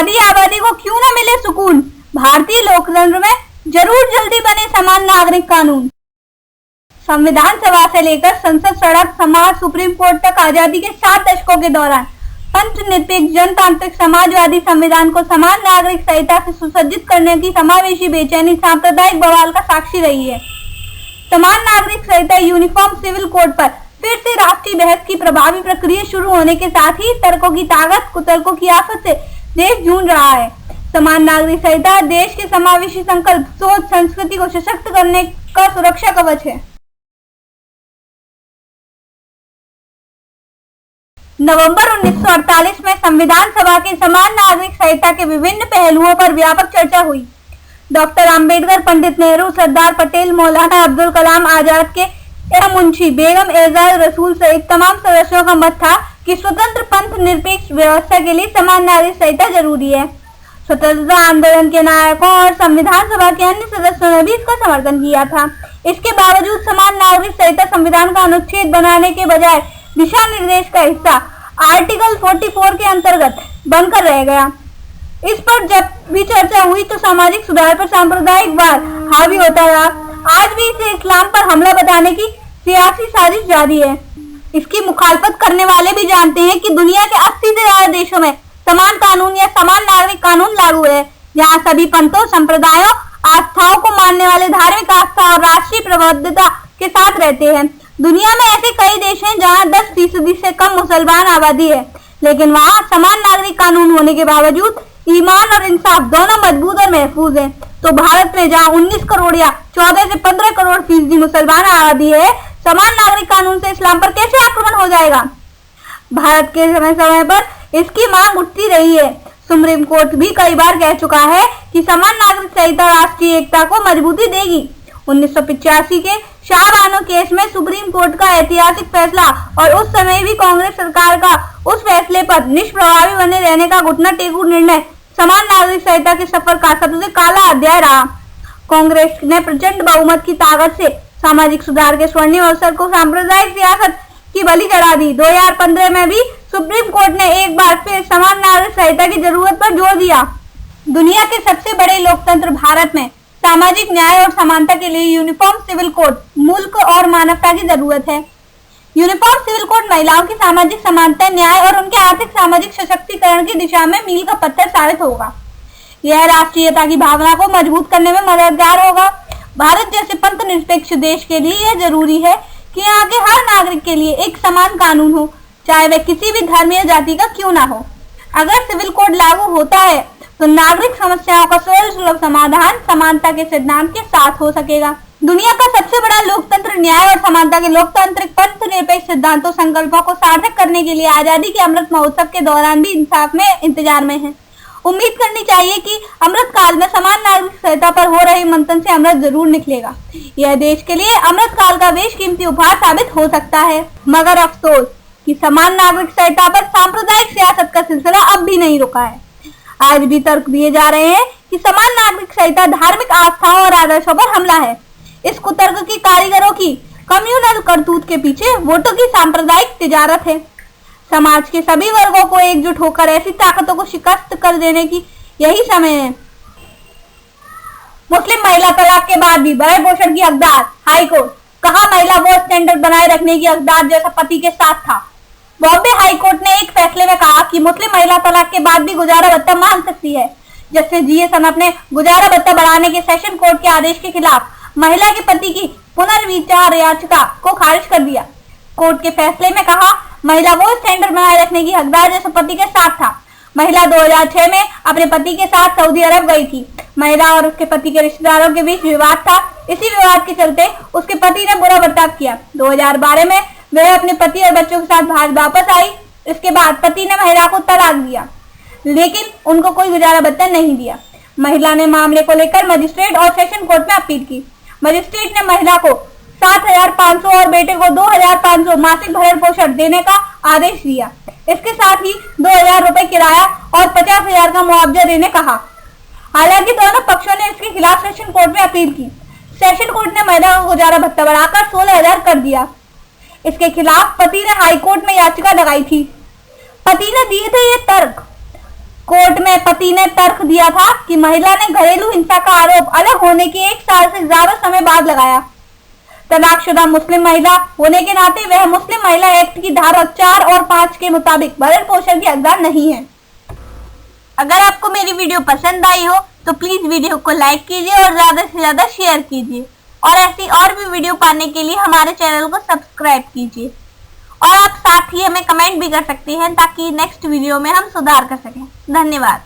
आधी आबादी को क्यों न मिले सुकून, भारतीय लोकतंत्र में जरूर जल्दी बने समान नागरिक कानून। संविधान सभा से लेकर संसद, सड़क, समाज, सुप्रीम कोर्ट तक आजादी के 7 दशकों के दौरान पंथनिरपेक्ष जनतांत्रिक समाजवादी संविधान को समान नागरिक संहिता से सुसज्जित करने की समावेशी बेचैनी सांप्रदायिक बवाल का साक्षी रही है। समान नागरिक संहिता यूनिफॉर्म सिविल कोड पर फिर से राष्ट्रीय बहस की प्रभावी प्रक्रिया शुरू होने के साथ ही तर्कों की ताकत, कुतर्कों की आफत से देश जूझ रहा है। समान नागरिक संहिता देश के समावेशी संकल्प, सोच, संस्कृति को सशक्त करने का सुरक्षा कवच है। नवंबर 1948 में संविधान सभा की समान नागरिक संहिता के विभिन्न पहलुओं पर व्यापक चर्चा हुई। डॉक्टर अंबेडकर, पंडित नेहरू, सरदार पटेल, मौलाना अब्दुल कलाम आजाद के मुंशी, बेगम एजाज रसूल सहित तमाम सदस्यों का मत था कि स्वतंत्र पंथ निरपेक्ष व्यवस्था के लिए समान नागरिक संहिता जरूरी है। स्वतंत्रता आंदोलन के नायकों और संविधान सभा के अन्य सदस्यों ने भी इसका समर्थन किया था। इसके बावजूद समान नागरिक संहिता संविधान का अनुच्छेद बनाने के बजाय दिशा निर्देश का हिस्सा आर्टिकल 44 के अंतर्गत बनकर रह गया। इस पर जब भी चर्चा हुई तो सामाजिक सुधार पर सांप्रदायिकवाद हावी होता रहा। आज भी इसे इस्लाम पर हमला बताने की सियासी साजिश जारी है। इसकी मुखालफत करने वाले भी जानते हैं कि दुनिया के 80 से ज्यादा देशों में समान कानून या समान नागरिक कानून लागू है, जहां सभी पंथों, संप्रदायों, आस्थाओं को मानने वाले धार्मिक आस्था और राष्ट्रीय प्रबद्धता के साथ रहते हैं। दुनिया में ऐसे कई देश हैं जहां 10% से कम मुसलमान आबादी है, लेकिन वहां समान नागरिक कानून होने के बावजूद ईमान और इंसाफ दोनों मजबूत और महफूज हैं। तो भारत में जहां 19 करोड़ या 14 से 15 करोड़ फीसदी मुसलमान आबादी है, समान नागरिक कानून से इस्लाम पर कैसे आक्रमण हो जाएगा? भारत के समय समय पर इसकी मांग उठती रही है। सुप्रीम कोर्ट भी कई बार कह चुका है कि समान नागरिक संहिता राष्ट्रीय एकता को मजबूती देगी। 1985 के शाहबानो केस में सुप्रीम कोर्ट का ऐतिहासिक फैसला और उस समय भी कांग्रेस सरकार का उस फैसले पर निष्प्रभावी बने रहने का घुटना टेकू निर्णय समान नागरिक संहिता के सफर का सबसे काला अध्याय रहा। कांग्रेस ने प्रचंड बहुमत की ताकत से सामाजिक सुधार के स्वर्णिम अवसर को सांप्रदायिक सियासत की बलि चढ़ा दी। 2015 में भी सुप्रीम कोर्ट ने एक बार फिर समान नागरिक संहिता की जरूरत पर जोर दिया। दुनिया के सबसे बड़े लोकतंत्र भारत में सामाजिक न्याय और समानता के लिए यूनिफॉर्म सिविल कोड मुल्क और मानवता की जरूरत है। यूनिफॉर्म सिविल कोड महिलाओं की सामाजिक समानता, न्याय और उनके आर्थिक सामाजिक सशक्तिकरण की दिशा में मील का पत्थर साबित होगा। यह राष्ट्रीयता की भावना को मजबूत करने में मददगार होगा। भारत जैसे पंथ निरपेक्ष देश के लिए यह जरूरी है कि यहाँ के हर नागरिक के लिए एक समान कानून हो, चाहे वह किसी भी धर्म या जाति का क्यों ना हो। अगर सिविल कोड लागू होता है तो नागरिक समस्याओं का सरल सुलभ समाधान समानता के सिद्धांत के साथ हो सकेगा। दुनिया का सबसे बड़ा लोकतंत्र न्याय और समानता के लोकतांत्रिक पंथ निरपेक्ष सिद्धांतों संकल्पों को सार्थक करने के लिए आजादी के अमृत महोत्सव के दौरान भी इंसाफ में इंतजार में है। उम्मीद करनी चाहिए कि अमृत काल में समान नागरिक संहिता पर हो रहे मंथन से अमृत जरूर निकलेगा। यह देश के लिए अमृत काल का बेशकीमती उपहार साबित हो सकता है। मगर अफसोस कि समान नागरिक संहिता पर सांप्रदायिक सियासत का सिलसिला अब भी नहीं रुका है। आज भी तर्क दिए जा रहे हैं कि समान नागरिक संहिता धार्मिक आस्थाओं और आदर्शों पर हमला है। इस कुतर्क की कारीगरों की कम्युनल करतूत के पीछे वोटों की सांप्रदायिक तिजारत है। समाज के सभी वर्गों को एकजुट होकर ऐसी ताकतों को शिकस्त कर देने की यही समय है। मुस्लिम महिला तलाक के बाद भी भरण पोषण की हकदार हाईकोर्ट, कहा महिला वो स्टैंडर्ड बनाए रखने की हकदार जैसा पति के साथ था। बॉम्बे हाईकोर्ट ने एक फैसले में कहा कि मुस्लिम महिला तलाक के बाद भी गुजारा भत्ता मांग सकती है। जस्टिस जीएसन अपने गुजारा भत्ता बढ़ाने के सेशन कोर्ट के आदेश के खिलाफ महिला के पति की पुनर्विचार याचिका को खारिज कर दिया। कोर्ट के फैसले में कहा महिला वो स्टैंडर्ड बनाए रखने की हकदार जैसा पति के साथ था। महिला 2006 में अपने पति के साथ सऊदी अरब गई थी। महिला और उसके पति के रिश्तेदारों के बीच विवाद था। इसी विवाद के चलते उसके पति ने बुरा बर्ताव किया। 2012 में वह अपने पति और बच्चों के साथ भारत वापस आई। इसके बाद पति ने महिला को तलाक दिया, लेकिन उनको कोई गुजारा भत्ता नहीं दिया। महिला ने मामले को लेकर मजिस्ट्रेट और सेशन कोर्ट में अपील की। मजिस्ट्रेट ने महिला को 7,500 और बेटे को 2,500 मासिक भरण पोषण देने का आदेश दिया। इसके साथ ही 2,000 रुपए किराया और 50,000 का मुआवजा देने कहा। हालांकि दोनों पक्षों ने इसके खिलाफ सेशन कोर्ट में अपील की। सेशन कोर्ट ने महिला का गुजारा भत्ता बढ़ाकर 16,000 कर दिया। इसके खिलाफ पति ने हाईकोर्ट में याचिका लगाई थी। पति ने दिए थे ये तर्क कोर्ट में पति ने तर्क दिया था कि महिला ने घरेलू हिंसा का आरोप अलग होने के 1 साल से ज्यादा समय बाद लगाया। तलाकशुदा मुस्लिम महिला होने के नाते वह मुस्लिम महिला एक्ट की धारा 4 और 5 के मुताबिक भरण पोषण की हकदार नहीं है। अगर आपको मेरी वीडियो पसंद आई हो तो प्लीज वीडियो को लाइक कीजिए और ज्यादा से ज्यादा शेयर कीजिए और ऐसी और भी वीडियो पाने के लिए हमारे चैनल को सब्सक्राइब कीजिए और आप साथ ही हमें कमेंट भी कर सकते हैं ताकि नेक्स्ट वीडियो में हम सुधार कर सकें। धन्यवाद।